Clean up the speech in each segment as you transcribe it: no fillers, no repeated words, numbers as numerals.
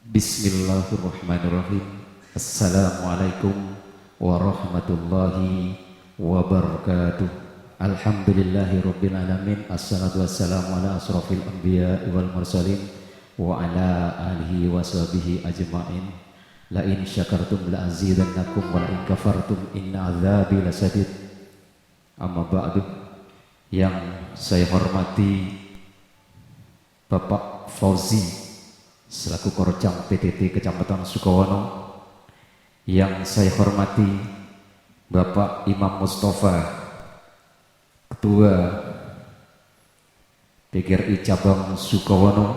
Bismillahirrahmanirrahim. Assalamualaikum warahmatullahi wabarakatuh. Alhamdulillahirabbil alamin. Assalatu wassalamu ala asrofil anbiya wal mursalin wa ala alihi wa sahbihi ajma'in. La in syakartum la azidannakum wa la in kafartum inna azabi lasadid. Amma ba'du. Yang saya hormati Bapak Fauzi selaku Korcam PTT Kecamatan Sukowono, yang saya hormati Bapak Imam Mustafa, Ketua PGRI Cabang Sukowono,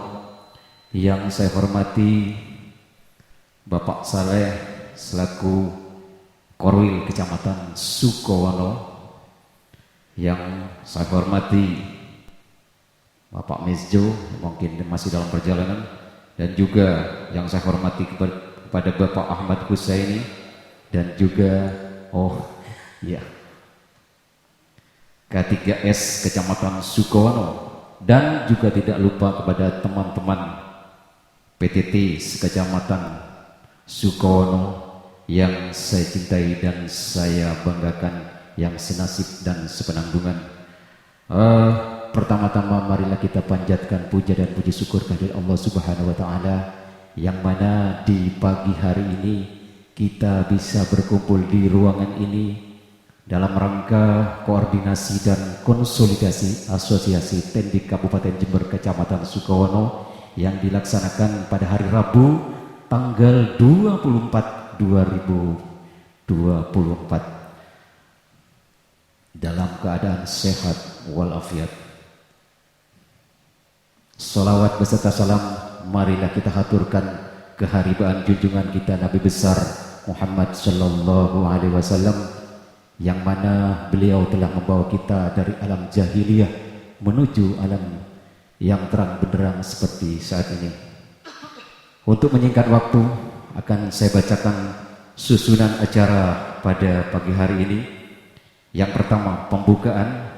yang saya hormati Bapak Saleh selaku Korwil Kecamatan Sukowono, yang saya hormati Bapak Mesjo mungkin masih dalam perjalanan, dan juga yang saya hormati kepada Bapak Ahmad Husaini, dan juga K3S Kecamatan Sukowono, dan juga tidak lupa kepada teman-teman PTT Kecamatan Sukowono yang saya cintai dan saya banggakan, yang senasib dan sepenanggungan. Pertama-tama marilah kita panjatkan puja dan puji syukur kehadirat Allah Subhanahu wa taala, yang mana di pagi hari ini kita bisa berkumpul di ruangan ini dalam rangka koordinasi dan konsolidasi Asosiasi Tendik Kabupaten Jember Kecamatan Sukowono yang dilaksanakan pada hari Rabu tanggal 24 dalam keadaan sehat walafiat. Salawat beserta salam marilah kita haturkan keharibaan junjungan kita Nabi besar Muhammad sallallahu alaihi wasallam, yang mana beliau telah membawa kita dari alam jahiliyah menuju alam yang terang benderang seperti saat ini. Untuk menyingkat waktu, akan saya bacakan susunan acara pada pagi hari ini. Yang pertama pembukaan,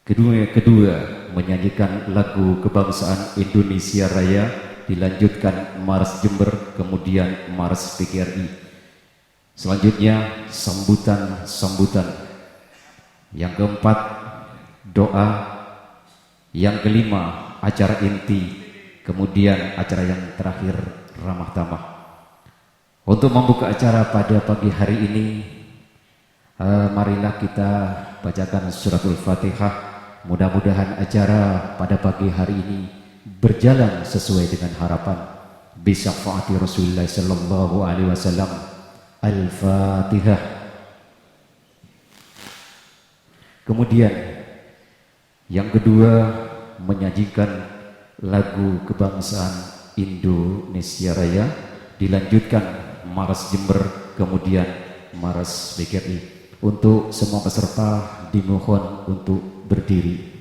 kedua menyanyikan lagu kebangsaan Indonesia Raya, dilanjutkan Mars Jember, kemudian Mars PGRI. Selanjutnya sambutan. Yang keempat doa. Yang kelima acara inti, kemudian acara yang terakhir ramah tamah. Untuk membuka acara pada pagi hari ini, marilah kita bacakan suratul Fatihah. Mudah-mudahan acara pada pagi hari ini berjalan sesuai dengan harapan. Bisyafaati Rasulullah sallallahu alaihi wasallam. Al-Fatihah. Kemudian yang kedua menyajikan lagu kebangsaan Indonesia Raya, dilanjutkan Mars Jember, kemudian Mars PGRI. Untuk semua peserta dimohon untuk berdiri.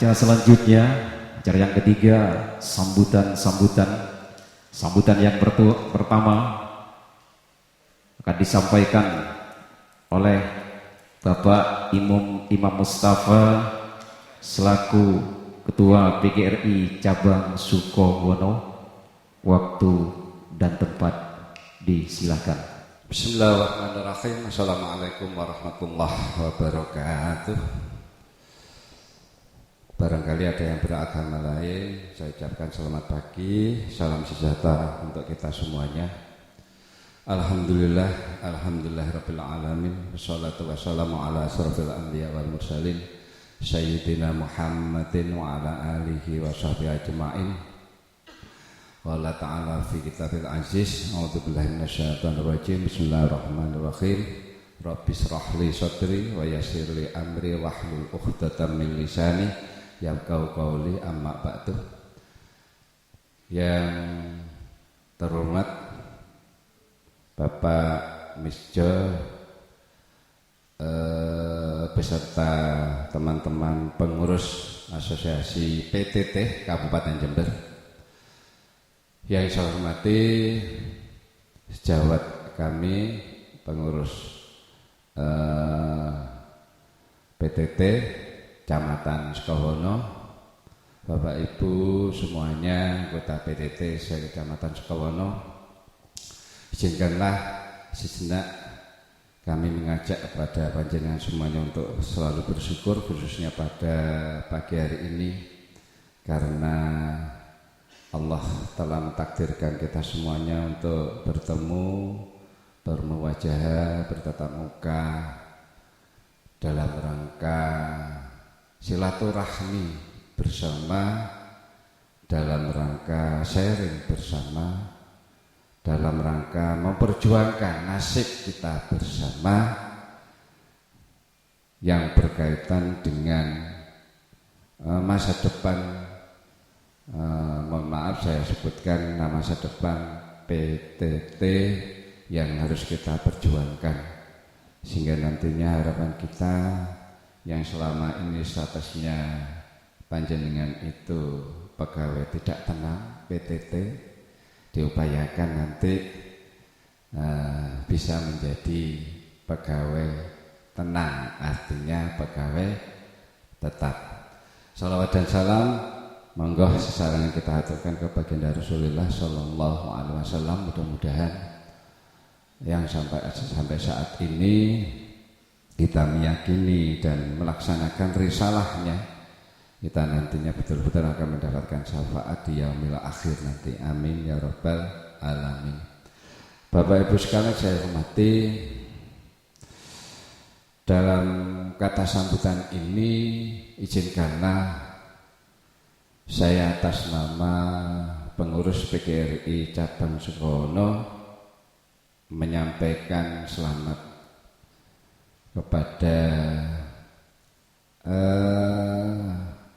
Acara selanjutnya, acara yang ketiga, sambutan yang pertama akan disampaikan oleh Bapak Imam Mustafa selaku Ketua PGRI Cabang Sukowono. Waktu dan tempat disilakan. Bismillahirrahmanirrahim. Assalamualaikum warahmatullahi wabarakatuh. Barangkali ada yang beragama lain, saya ucapkan selamat pagi, salam sejahtera untuk kita semuanya. Alhamdulillah rabbil alamin. Wassalatu wassalamu ala asrofil anbiya wal mursalin Sayyidina Muhammadin wa ala alihi wa sahbihi ajma'in. Qala ta'ala fi kitabil aziz, a'udzubillahi minasyaitonir rajim. Bismillahirrahmanirrahim. Rabbi shrah li sadri wa yassir li amri wahlul 'uqdatam min lisani yafqahu qawli, amma ba'du. Yang terhormat Bapak Misjo beserta teman-teman pengurus Asosiasi PTT Kabupaten Jember. Yang saya hormati sejawat kami pengurus PTT Kecamatan Sukowono, Bapak Ibu semuanya anggota PTT Kecamatan Sukowono, izinkanlah sejenak kami mengajak kepada panjenengan semuanya untuk selalu bersyukur, khususnya pada pagi hari ini, karena Allah telah mentakdirkan kita semuanya untuk bertemu bermuwajahah, bertatap muka dalam rangka silaturahmi bersama, dalam rangka sharing bersama, dalam rangka memperjuangkan nasib kita bersama yang berkaitan dengan masa depan. Mohon maaf saya sebutkan masa depan PTT yang harus kita perjuangkan, sehingga nantinya harapan kita yang selama ini statusnya panjenengan itu pegawai tidak tenang PTT, diupayakan nanti bisa menjadi pegawai tenang, artinya pegawai tetap. Salawat dan salam monggo sesarangan kita aturkan ke baginda Rasulullah Sallallahu Alaihi Wasallam. Mudah-mudahan yang sampai saat ini kita meyakini dan melaksanakan risalahnya, kita nantinya betul-betul akan mendapatkan syafaat di yaumil akhir nanti. Amin ya rabbal alamin. Bapak Ibu sekalian saya hormati, dalam kata sambutan ini izinkanlah saya atas nama pengurus PGRI Cabang Sukono menyampaikan selamat kepada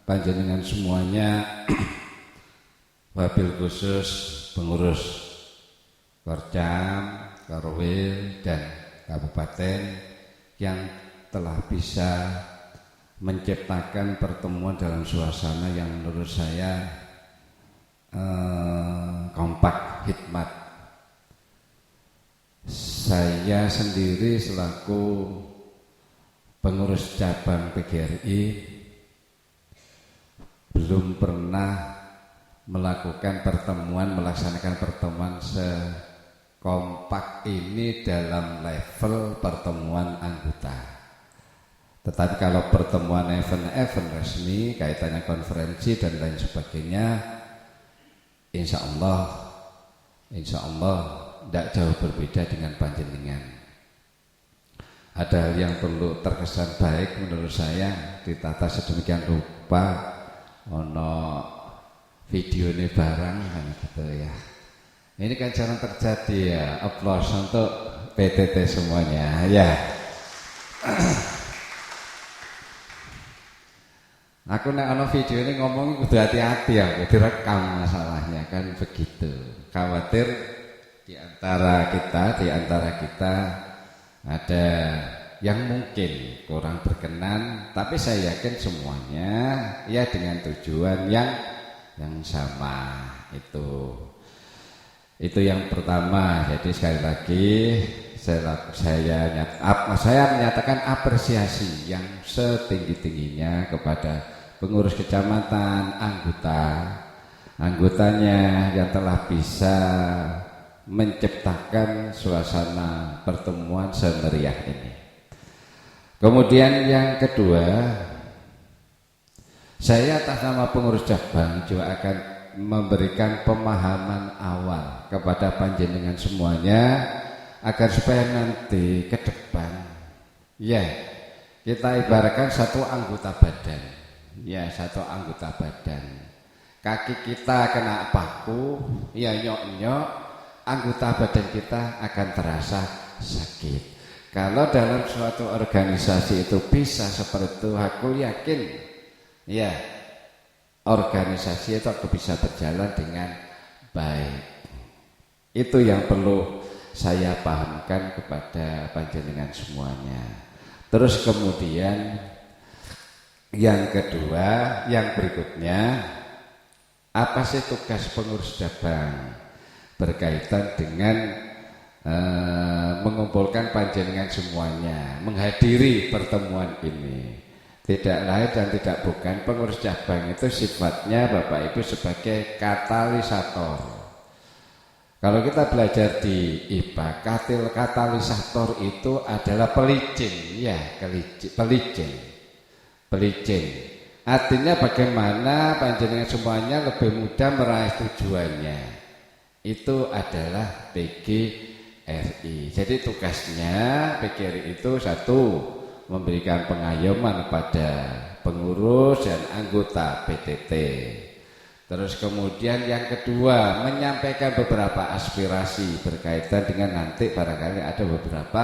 panjenengan semuanya, wabil khusus pengurus Korcam, Korwil dan Kabupaten yang telah bisa menciptakan pertemuan dalam suasana yang menurut saya kompak, hikmat. Saya sendiri selaku pengurus cabang PGRI belum pernah melaksanakan pertemuan sekompak ini dalam level pertemuan anggota. Tetapi kalau pertemuan event resmi, kaitannya konferensi dan lain sebagainya, insya Allah tidak jauh berbeda dengan panjenengan. Ada hal yang perlu terkesan baik menurut saya, ditata sedemikian rupa, ono video ini barang kan gitu ya. Ini kan jarang terjadi ya. Aplaus untuk PTT semuanya ya. Aku nek ana video ini ngomong kudu hati-hati ya, direkam masalahnya kan begitu. Khawatir di antara kita ada yang mungkin kurang berkenan, tapi saya yakin semuanya ya dengan tujuan yang sama. Itu yang pertama. Jadi sekali lagi saya menyatakan apresiasi yang setinggi-tingginya kepada pengurus kecamatan, anggotanya yang telah bisa menciptakan suasana pertemuan semeriah ini. Kemudian yang kedua, saya atas nama pengurus cabang juga akan memberikan pemahaman awal kepada panjenengan semuanya agar supaya nanti ke depan ya kita ibaratkan satu anggota badan. Ya, satu anggota badan. Kaki kita kena paku, ya nyok-nyok, anggota badan kita akan terasa sakit. Kalau dalam suatu organisasi itu bisa seperti itu, aku yakin ya organisasi itu akan bisa berjalan dengan baik. Itu yang perlu saya pahamkan kepada panjenengan semuanya. Terus kemudian yang kedua, yang berikutnya, apa sih tugas pengurus cabang berkaitan dengan mengumpulkan panjenengan semuanya, menghadiri pertemuan ini. Tidak lain dan tidak bukan, pengurus cabang itu sifatnya Bapak Ibu sebagai katalisator. Kalau kita belajar di IPA, katalisator itu adalah pelicin, ya, pelicin. Artinya bagaimana panjenengan semuanya lebih mudah meraih tujuannya. Itu adalah PGRI. PGRI. Jadi tugasnya PGRI itu satu, memberikan pengayoman pada pengurus dan anggota PTT. Terus kemudian yang kedua, menyampaikan beberapa aspirasi berkaitan dengan nanti barangkali ada beberapa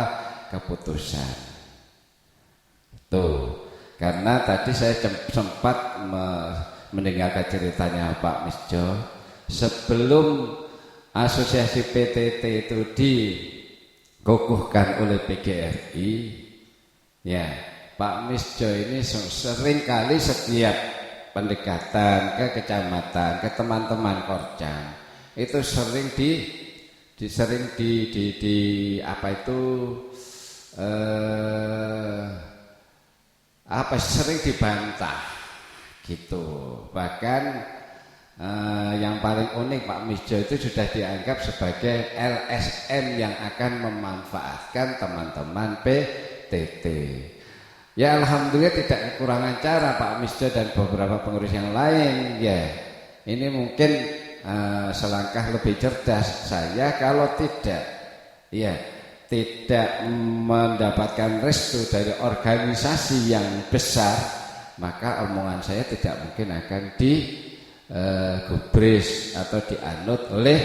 keputusan. Tuh, karena tadi saya sempat mendengarkan ceritanya Pak Misjo, sebelum asosiasi PTT itu dikukuhkan oleh PGRI, ya Pak Misjo ini sering kali setiap pendekatan ke kecamatan, ke teman-teman Korcang itu sering sering dibantah gitu. Bahkan yang paling unik Pak Misjo itu sudah dianggap sebagai LSM yang akan memanfaatkan teman-teman PTT. Ya alhamdulillah tidak kekurangan cara Pak Misjo dan beberapa pengurus yang lain. Ya ini mungkin selangkah lebih cerdas saya kalau tidak mendapatkan restu dari organisasi yang besar, maka omongan saya tidak mungkin akan digubris atau dianut oleh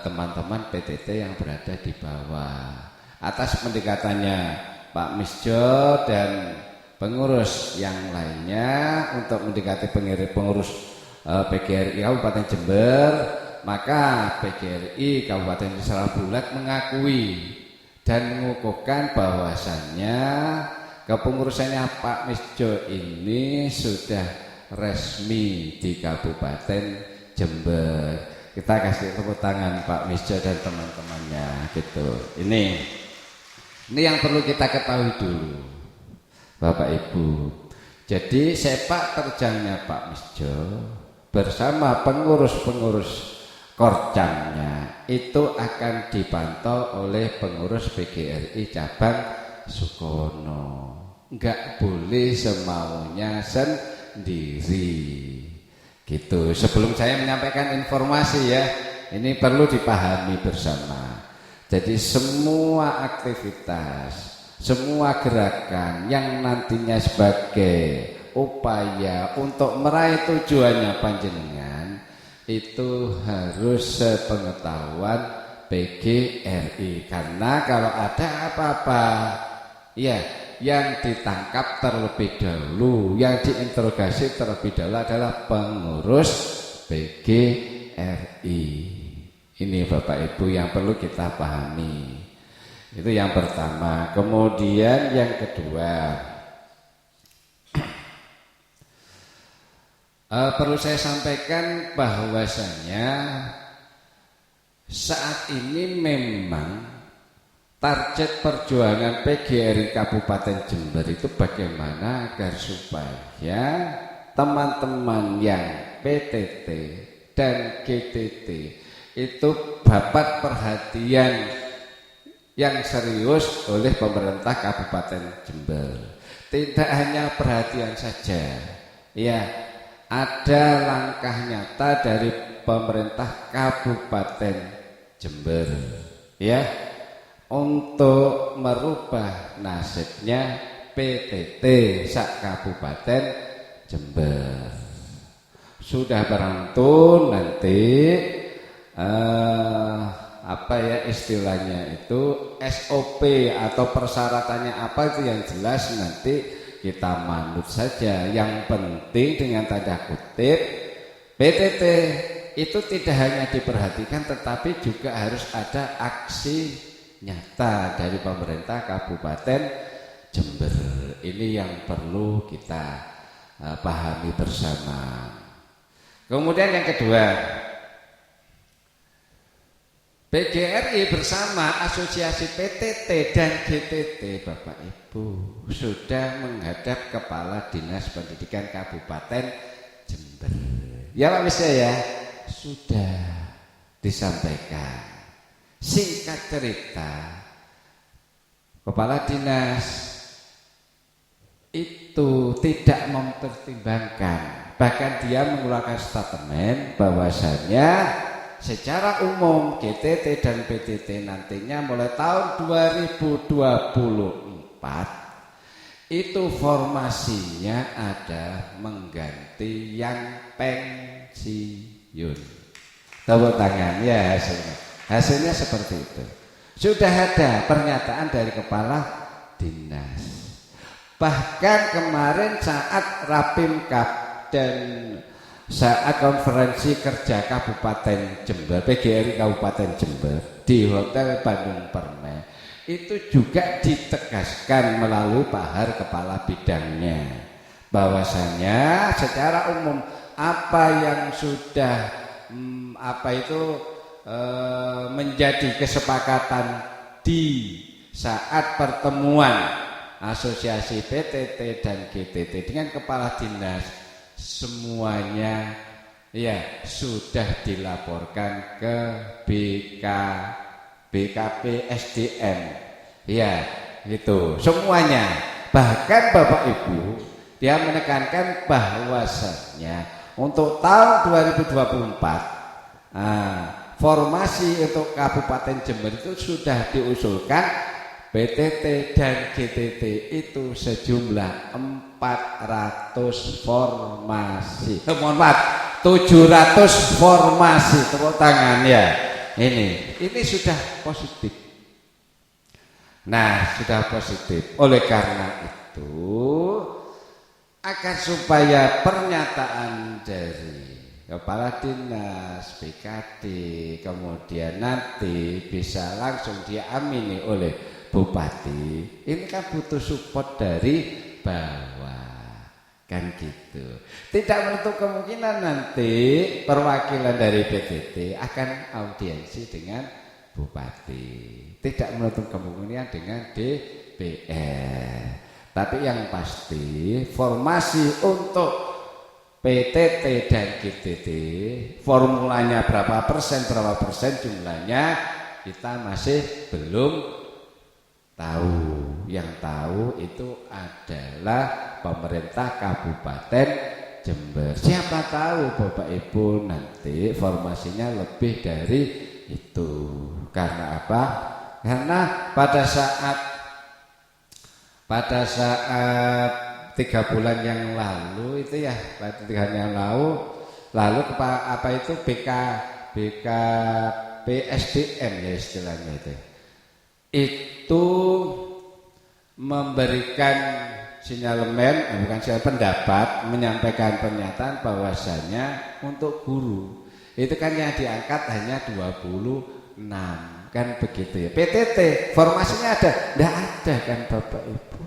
teman-teman PTT yang berada di bawah. Atas pendekatannya Pak Misjo dan pengurus yang lainnya untuk mendekati pengurus PGRI Kabupaten Jember, maka PGRI Kabupaten Desa Bulat mengakui dan mengukuhkan bahwasannya kepengurusannya Pak Misjo ini sudah resmi di Kabupaten Jember. Kita kasih tepuk tangan Pak Misjo dan teman-temannya gitu. Ini yang perlu kita ketahui dulu Bapak Ibu. Jadi sepak terjangnya Pak Misjo bersama pengurus-pengurus Korcangnya itu akan dipantau oleh pengurus PGRI cabang Sukono. Enggak boleh semaunya sendiri gitu. Sebelum saya menyampaikan informasi ya, ini perlu dipahami bersama. Jadi semua aktivitas, semua gerakan yang nantinya sebagai upaya untuk meraih tujuannya panjenengan itu harus sepengetahuan PGRI. Karena kalau ada apa-apa ya yang ditangkap terlebih dahulu, yang diinterogasi terlebih dahulu adalah pengurus PGRI. Ini Bapak Ibu yang perlu kita pahami. Itu yang pertama. Kemudian yang kedua, perlu saya sampaikan bahwasanya saat ini memang target perjuangan PGRI Kabupaten Jember itu bagaimana agar supaya teman-teman yang PTT dan GTT itu dapat perhatian yang serius oleh pemerintah Kabupaten Jember. Tidak hanya perhatian saja, ya ada langkah nyata dari pemerintah Kabupaten Jember, ya untuk merubah nasibnya PTT sak Kabupaten Jember. Sudah berantun nanti istilahnya itu SOP atau persyaratannya apa itu yang jelas nanti kita manut saja. Yang penting dengan tanda kutip PTT itu tidak hanya diperhatikan tetapi juga harus ada aksi nyata dari pemerintah Kabupaten Jember. Ini yang perlu kita pahami bersama. Kemudian yang kedua, PGRI bersama asosiasi PTT dan GTT Bapak Ibu sudah menghadap Kepala Dinas Pendidikan Kabupaten Jember. Ya Pak Misya ya, sudah disampaikan. Singkat cerita, Kepala Dinas itu tidak mempertimbangkan, bahkan dia mengeluarkan statement bahwasanya secara umum GTT dan PTT nantinya mulai tahun 2024 itu formasinya ada mengganti yang pensiun. Tepuk tangan ya hasilnya. Hasilnya seperti itu. Sudah ada pernyataan dari kepala dinas. Bahkan kemarin saat Rapimkab dan saat konferensi kerja Kabupaten Jember, PGRI Kabupaten Jember di Hotel Bandung Permai, itu juga ditegaskan melalui Pak Har kepala bidangnya bahwasanya secara umum apa yang sudah menjadi kesepakatan di saat pertemuan asosiasi PTT dan GTT dengan kepala dinas semuanya ya sudah dilaporkan ke BKP SDM ya itu semuanya. Bahkan Bapak Ibu dia menekankan bahwasanya untuk tahun 2024 formasi untuk Kabupaten Jember itu sudah diusulkan PTT dan GTT itu sejumlah 400 formasi. Mohon maaf, 700 formasi. Tepuk tangan ya. Ini sudah positif. Nah, sudah positif. Oleh karena itu, agar supaya pernyataan dari kepala dinas, BKD, kemudian nanti bisa langsung diamini oleh Bupati, ini kan butuh support dari bawah, kan gitu. Tidak menutup kemungkinan nanti perwakilan dari PTT akan audiensi dengan Bupati. Tidak menutup kemungkinan dengan DPR. Tapi yang pasti formasi untuk PTT dan GTT formulanya berapa persen jumlahnya kita masih belum tahu. Yang tahu itu adalah pemerintah Kabupaten Jember. Siapa tahu Bapak Ibu nanti formasinya lebih dari itu. Karena apa? Karena pada saat 3 bulan yang lalu itu ya, 3 bulan yang lalu apa itu BKPSDM ya istilahnya itu memberikan sinyalemen, bukan sinyal pendapat, menyampaikan pernyataan bahwasanya untuk guru itu kan yang diangkat hanya 26 kan begitu ya. PTT formasinya ada? Tidak ada kan Bapak Ibu,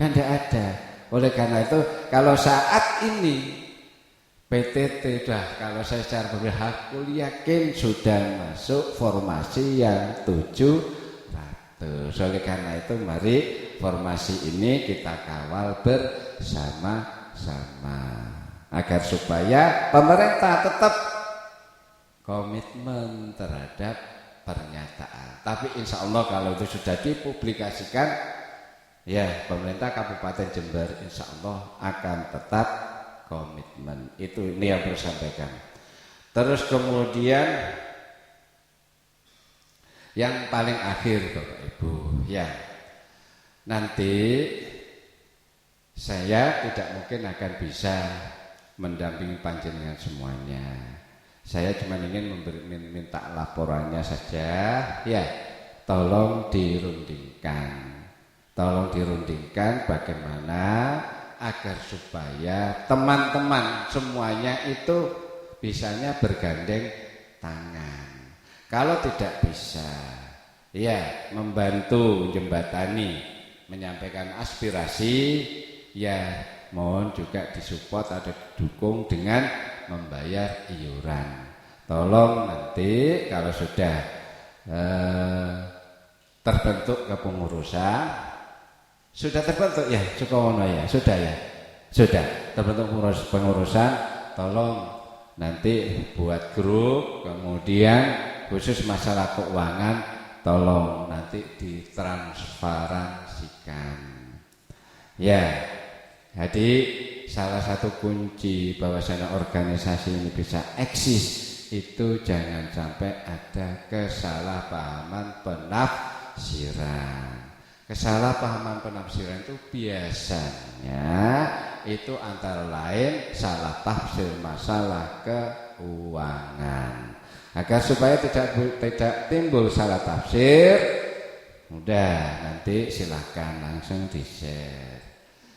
kan tidak ada. Oleh karena itu kalau saat ini PTT kalau saya secara berhak yakin sudah masuk formasi yang 700. Oleh karena itu mari formasi ini kita kawal bersama-sama agar supaya pemerintah tetap komitmen terhadap pernyataan. Tapi insya Allah kalau itu sudah dipublikasikan, ya pemerintah Kabupaten Jember insya Allah akan tetap komitmen. Ini yang perlu sampaikan. Terus kemudian yang paling akhir Bapak Ibu, ya nanti saya tidak mungkin akan bisa mendampingi panjenengan semuanya. Saya cuma ingin minta laporannya saja, ya tolong dirundingkan bagaimana agar supaya teman-teman semuanya itu bisanya bergandeng tangan. Kalau tidak bisa, ya membantu jembatani, menyampaikan aspirasi, ya mohon juga disupport atau didukung dengan membayar iuran. Tolong nanti kalau sudah terbentuk kepengurusan, sudah terbentuk ya Sukowono ya, sudah terbentuk pengurusan, tolong nanti buat grup, kemudian khusus masalah keuangan tolong nanti ditransparansikan. Ya, jadi salah satu kunci bahwasanya organisasi ini bisa eksis itu jangan sampai ada kesalahpahaman penafsiran. Kesalahpahaman penafsiran itu biasanya itu antara lain salah tafsir masalah keuangan. Agar supaya tidak timbul salah tafsir, udah nanti silahkan langsung di-share.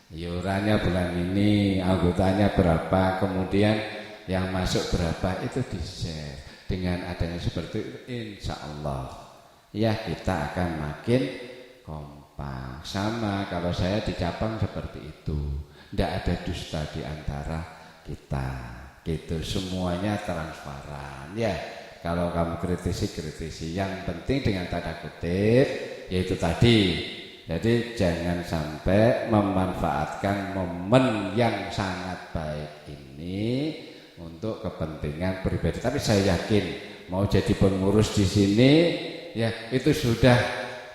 Iurannya bulan ini, anggotanya berapa, kemudian yang masuk berapa, itu di-share. Dengan adanya seperti itu, insya Allah ya kita akan makin kompak. Sama kalau saya di cabang seperti itu, tidak ada dusta di antara kita, gitu, semuanya transparan ya. Kalau kamu kritisi, yang penting dengan tanda kutip, yaitu tadi. Jadi jangan sampai memanfaatkan momen yang sangat baik ini untuk kepentingan pribadi. Tapi saya yakin mau jadi pengurus di sini, ya itu sudah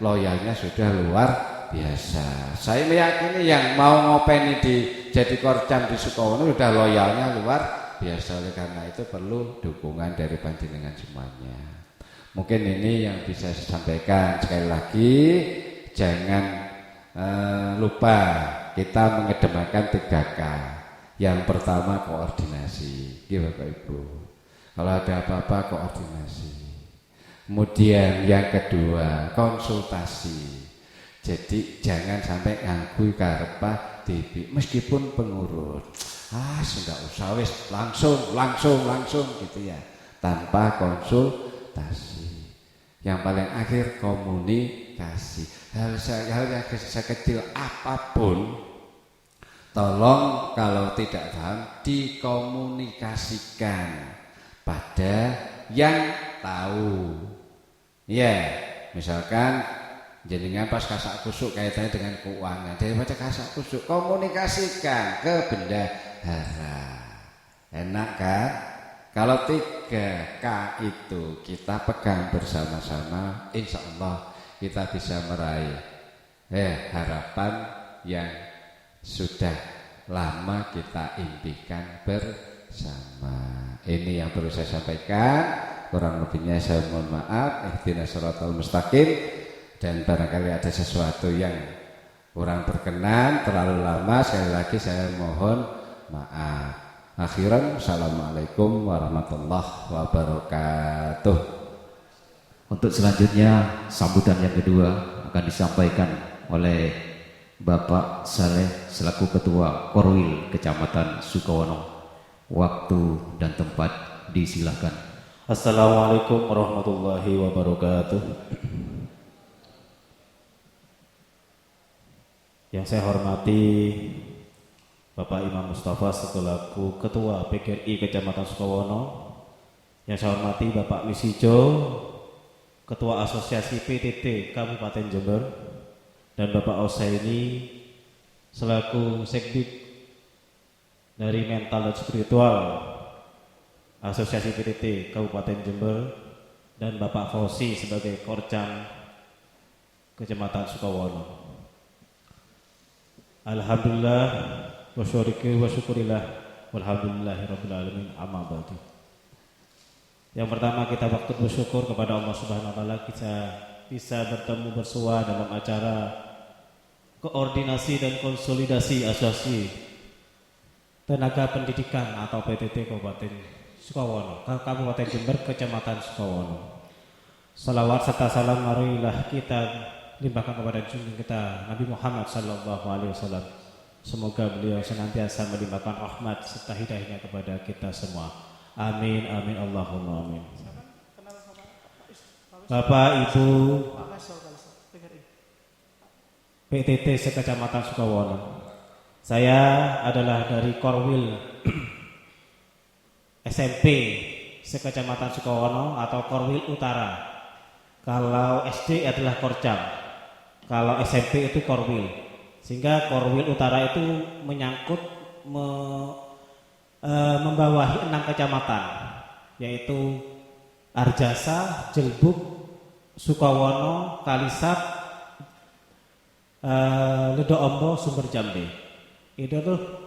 loyalnya sudah luar biasa. Saya meyakini yang mau ngopeni jadi korcam di Sukowono sudah loyalnya luar biasa. Oleh karena itu perlu dukungan dari panjenengan semuanya. Mungkin ini yang bisa saya sampaikan. Sekali lagi jangan lupa kita mengedepankan 3K. Yang pertama koordinasi, ya Bapak Ibu. Kalau ada apa-apa koordinasi. Kemudian yang kedua konsultasi. Jadi jangan sampai nganggu karepah DP meskipun pengurus. Sudah usah wis langsung gitu ya, tanpa konsultasi. Yang paling akhir komunikasi. Hal yang sekecil apapun, tolong kalau tidak paham dikomunikasikan pada yang tahu. Ya, misalkan jenengan pas kasak kusuk kaitannya dengan keuangan, daripada kasak kusuk komunikasikan ke bendahara. Enak kan? Kalau 3K itu kita pegang bersama-sama, insya Allah kita bisa meraih harapan yang sudah lama kita impikan bersama. Ini yang perlu saya sampaikan. Kurang lebihnya saya mohon maaf. Ihdinas shiratal mustaqim. Dan barangkali ada sesuatu yang kurang berkenan, terlalu lama, sekali lagi saya mohon maaf. Akhiran, assalamualaikum warahmatullahi wabarakatuh. Untuk selanjutnya sambutan yang kedua akan disampaikan oleh Bapak Saleh selaku Ketua Korwil Kecamatan Sukowono. Waktu dan tempat disilahkan. Assalamualaikum warahmatullahi wabarakatuh. Yang saya hormati Bapak Imam Mustafa selaku Ketua PGRI Kecamatan Sukowono. Yang saya hormati Bapak Misijo, Ketua Asosiasi PTT Kabupaten Jember, dan Bapak Osaini selaku Sekdik dari Mental dan Spiritual Asosiasi PTT Kabupaten Jember, dan Bapak Fauzi sebagai Korcam Kecamatan Sukowono. Alhamdulillah wa syukurillah walhamdulillahirabbil alamin, amma ba'du. Yang pertama kita patut bersyukur kepada Allah Subhanahu wa taala kita bisa bertemu bersua dalam acara koordinasi dan konsolidasi asosiasi tenaga pendidikan atau PTT Kabupaten Sukowono, Kabupaten Jember, Kecamatan Sukowono. Salawat serta salam marilah kita limpahkan kepada junjungan kita Nabi Muhammad sallallahu alaihi wasallam. Semoga beliau senantiasa melimpahkan rahmat serta hidayahnya kepada kita semua. Amin amin Allahumma amin. Bapak Ibu PTT sekecamatan Sukowono. Saya adalah dari Korwil SMP sekecamatan Sukowono atau Korwil Utara. Kalau SD adalah Korcam, kalau SMP itu Korwil. Sehingga Korwil Utara itu menyangkut membawahi 6 kecamatan, yaitu Arjasa, Jelbuk, Sukowono, Kalisat, Ledo Ombo, Sumber Jambe.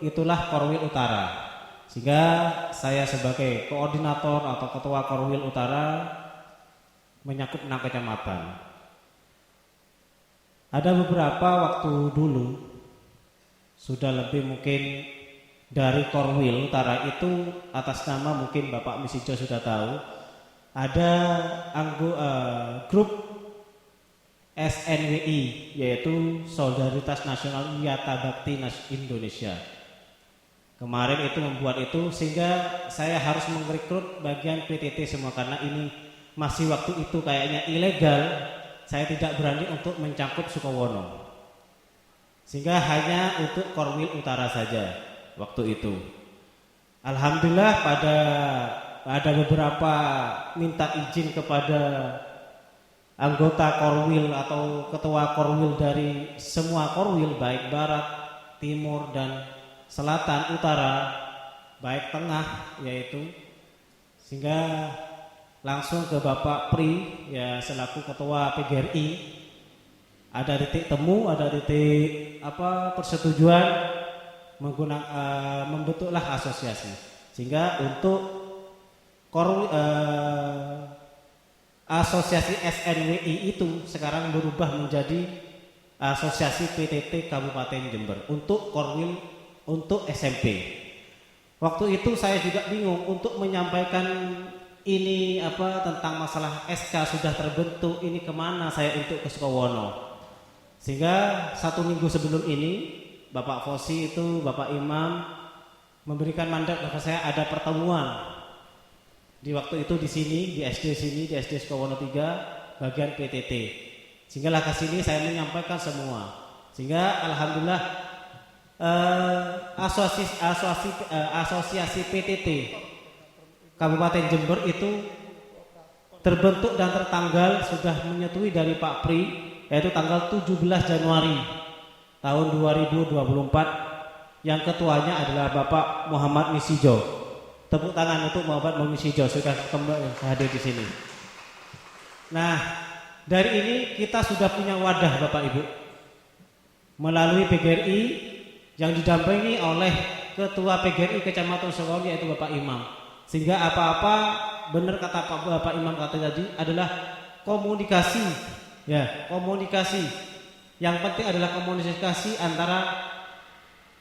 Itulah Korwil Utara. Sehingga saya sebagai koordinator atau ketua Korwil Utara menyakup 6 kecamatan. Ada beberapa waktu dulu, sudah lebih mungkin dari Korwil Utara itu atas nama mungkin Bapak Misijo sudah tahu, ada grup SNWI, yaitu Solidaritas Nasional Wiyata Bakti Indonesia. Kemarin itu membuat itu sehingga saya harus merekrut bagian PTT semua karena ini masih waktu itu kayaknya ilegal. Saya tidak berani untuk mencangkup Sukowono. Sehingga hanya untuk Korwil Utara saja waktu itu. Alhamdulillah ada beberapa minta izin kepada anggota Korwil atau ketua Korwil dari semua Korwil baik barat, timur dan selatan, utara, baik tengah yaitu, sehingga langsung ke Bapak Pri ya selaku ketua PGRI, ada titik temu, ada titik persetujuan membentuklah asosiasi, sehingga untuk asosiasi SNWI itu sekarang berubah menjadi asosiasi PTT Kabupaten Jember untuk Korwil untuk SMP. Waktu itu saya juga bingung untuk menyampaikan ini tentang masalah SK sudah terbentuk, ini kemana saya untuk ke Sukowono. Sehingga 1 minggu sebelum ini Bapak Fosi itu, Bapak Imam memberikan mandat kepada saya ada pertemuan di waktu itu di sini, di SD Sukowono 3 bagian PTT. Sehinggalah ke sini saya menyampaikan semua. Sehingga alhamdulillah asosiasi PTT Kabupaten Jember itu terbentuk dan tertanggal sudah menyetujui dari Pak Pri, yaitu tanggal 17 Januari tahun 2024. Yang ketuanya adalah Bapak Muhammad Misijo. Tepuk tangan untuk Muhammad Misijo sudah kembali hadir di sini. Nah, dari ini kita sudah punya wadah Bapak Ibu melalui PGRI yang didampingi oleh Ketua PGRI Kecamatan Sukowono yaitu Bapak Imam. Sehingga apa-apa benar kata Bapak Imam tadi adalah komunikasi. Ya, komunikasi. Yang penting adalah komunikasi antara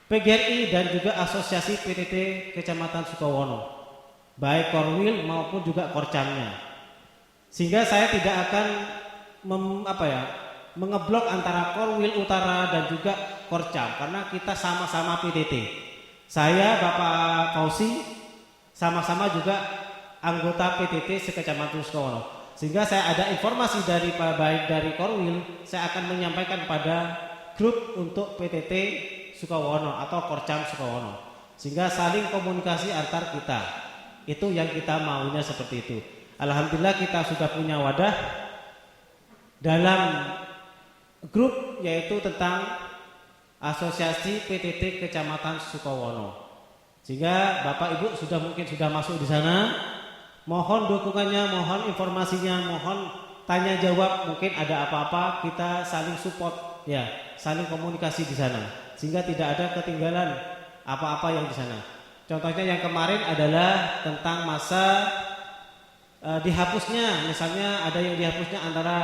PGRI dan juga Asosiasi PTT Kecamatan Sukowono, baik Korwil maupun juga Korcamnya. Sehingga saya tidak akan mengeblok antara Korwil Utara dan juga Korcam karena kita sama-sama PTT. Saya Bapak Fauzi sama-sama juga anggota PTT sekecamatan Sukowono. Sehingga saya ada informasi baik dari Korwil, saya akan menyampaikan pada grup untuk PTT Sukowono atau Korcam Sukowono. Sehingga saling komunikasi antar kita. Itu yang kita maunya seperti itu. Alhamdulillah kita sudah punya wadah dalam grup yaitu tentang Asosiasi PTT Kecamatan Sukowono. Sehingga Bapak Ibu mungkin sudah masuk di sana. Mohon dukungannya, mohon informasinya, mohon tanya jawab. Mungkin ada apa-apa kita saling support ya, saling komunikasi di sana. Sehingga tidak ada ketinggalan apa-apa yang di sana. Contohnya yang kemarin adalah tentang masa dihapusnya, misalnya ada yang dihapusnya antara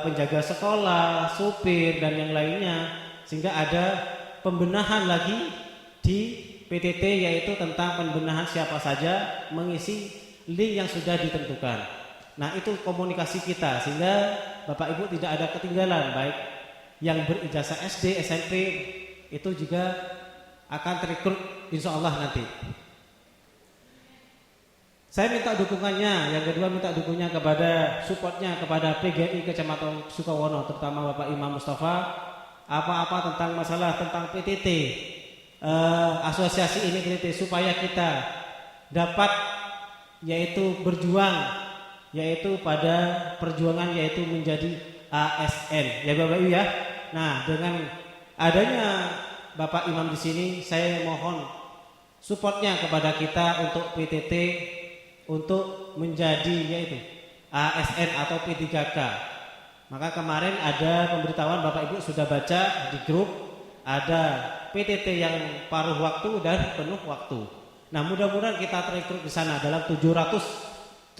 penjaga sekolah, supir dan yang lainnya. Sehingga ada pembenahan lagi di PTT yaitu tentang pembenahan siapa saja mengisi link yang sudah ditentukan. Nah itu komunikasi kita sehingga Bapak Ibu tidak ada ketinggalan baik yang berijazah SD, SMP itu juga akan terekrut insya Allah nanti. Saya minta dukungannya, yang kedua minta dukungannya kepada supportnya kepada PGRI Kecamatan Sukowono terutama Bapak Imam Mustafa. Apa-apa tentang masalah tentang PTT asosiasi ini PTT supaya kita dapat yaitu berjuang yaitu pada perjuangan yaitu menjadi ASN ya Bapak Ibu ya. Nah dengan adanya Bapak Imam di sini saya mohon supportnya kepada kita untuk PTT untuk menjadi yaitu ASN atau P3K. Maka kemarin ada pemberitahuan Bapak Ibu sudah baca di grup ada PTT yang paruh waktu dan penuh waktu. Nah, mudah-mudahan kita terekrut di sana dalam 700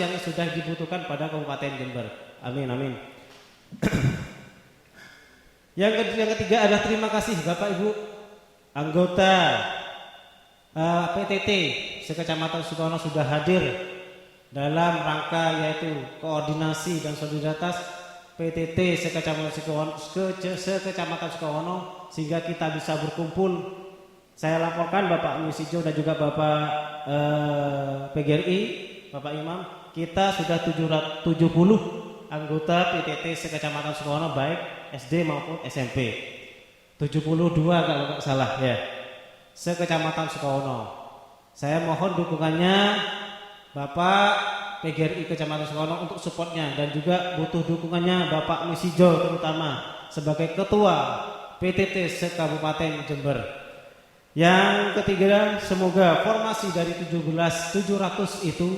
yang sudah dibutuhkan pada Kabupaten Jember. Amin, amin. Yang ketiga adalah terima kasih Bapak Ibu anggota PTT sekecamatan Sukowono sudah hadir dalam rangka yaitu koordinasi dan solidaritas PTT sekecamatan Sukowono sehingga kita bisa berkumpul. Saya laporkan Bapak Misijo dan juga Bapak PGRI, Bapak Imam, kita sudah 770 anggota PTT sekecamatan Sukowono baik SD maupun SMP. 72 kalau nggak salah ya. Sekecamatan Sukowono. Saya mohon dukungannya Bapak PGRI Kecamatan Sukowono untuk supportnya dan juga butuh dukungannya Bapak Misijo terutama sebagai ketua PTT se-Kabupaten Jember. Yang ketiga, semoga formasi dari 700 itu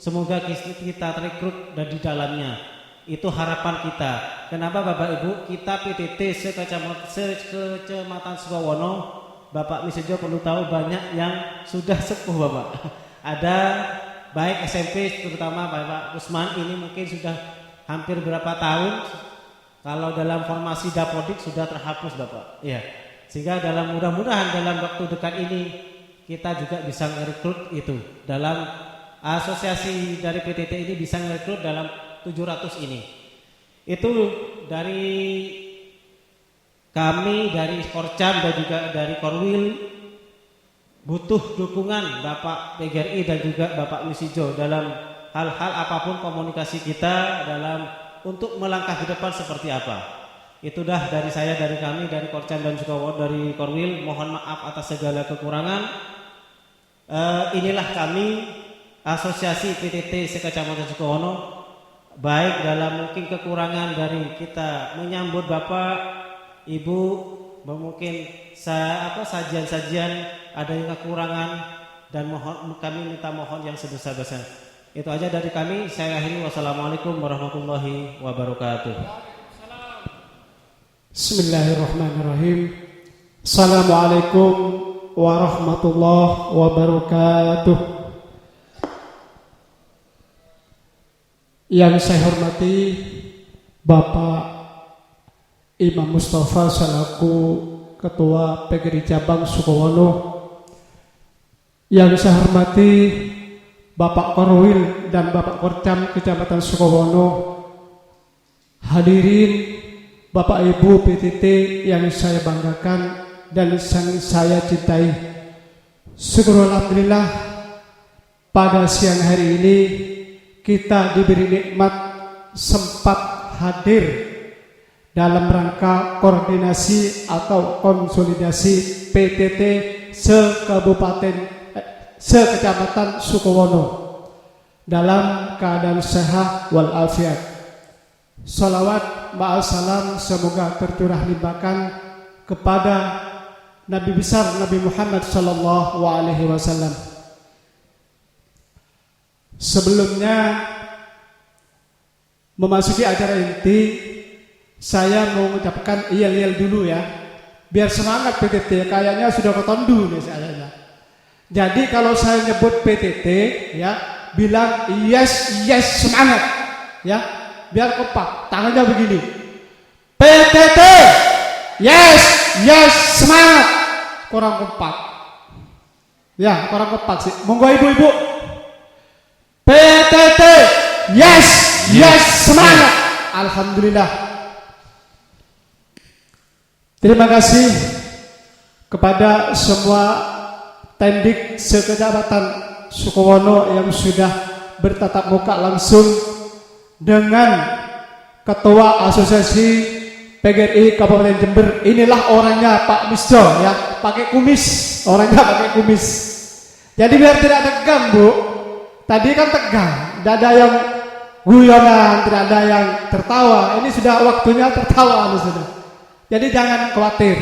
semoga kita terekrut dan di dalamnya. Itu harapan kita. Kenapa Bapak Ibu? Kita PTT sekecamatan Sukowono, Bapak Misijo perlu tahu banyak yang sudah sepuh Bapak. Ada baik SMP terutama Bapak Usman ini mungkin sudah hampir berapa tahun. Kalau dalam formasi Dapodik sudah terhapus Bapak. Iya. Sehingga dalam mudah-mudahan dalam waktu dekat ini kita juga bisa merekrut itu. Dalam asosiasi dari PTT ini bisa merekrut dalam 700 ini. Itu dari kami dari Korcam dan juga dari Korwil butuh dukungan Bapak PGRI dan juga Bapak Misijo dalam hal-hal apapun komunikasi kita dalam untuk melangkah ke depan seperti apa. Itu dah dari saya, dari kami, dari Korcam dan Sukowono, dari Korwil. Mohon maaf atas segala kekurangan. Inilah kami asosiasi PTT sekecamatan Sukowono. Baik dalam mungkin kekurangan dari kita menyambut Bapak, Ibu, mungkin sajian-sajian ada yang kekurangan dan kami minta mohon yang sebesar-besar. Itu aja dari kami. Saya akhiri. Wassalamualaikum warahmatullahi wabarakatuh. Bismillahirrahmanirrahim. Assalamualaikum warahmatullahi wabarakatuh. Yang saya hormati Bapak Imam Mustafa selaku Ketua PGRI Cabang Sukowono. Yang saya hormati Bapak Korwil dan Bapak Korcam Kecamatan Sukowono. Hadirin Bapak Ibu PTT yang saya banggakan dan yang saya cintai. Syukur alhamdulillah pada siang hari ini kita diberi nikmat sempat hadir dalam rangka koordinasi atau konsolidasi PTT sekecamatan Sukowono dalam keadaan sehat walafiat. Salawat ma'asalam semoga tercurah limpahkan kepada Nabi besar Nabi Muhammad sallallahu alaihi wasallam. Sebelumnya memasuki acara inti, saya mau mengucapkan yel-yel dulu ya. Biar semangat PTT, kayaknya sudah ketondu nih saya. Jadi kalau saya nyebut PTT ya, bilang yes semangat ya. Biar kompak, tangannya begini. PTT, yes semangat. Kurang kompak. Ya, kurang kompak sih. Monggo ibu-ibu. PTT, yes semangat. Alhamdulillah. Terima kasih kepada semua tendik sekecamatan Sukowono yang sudah bertatap muka langsung dengan Ketua Asosiasi PGRI Kabupaten Jember. Inilah orangnya Pak Misjo ya, pakai kumis, orangnya pakai kumis. Jadi biar tidak tegang Bu, tadi kan tegang, tidak ada yang guyonan, tidak ada yang tertawa. Ini sudah waktunya tertawa sudah. Jadi jangan khawatir.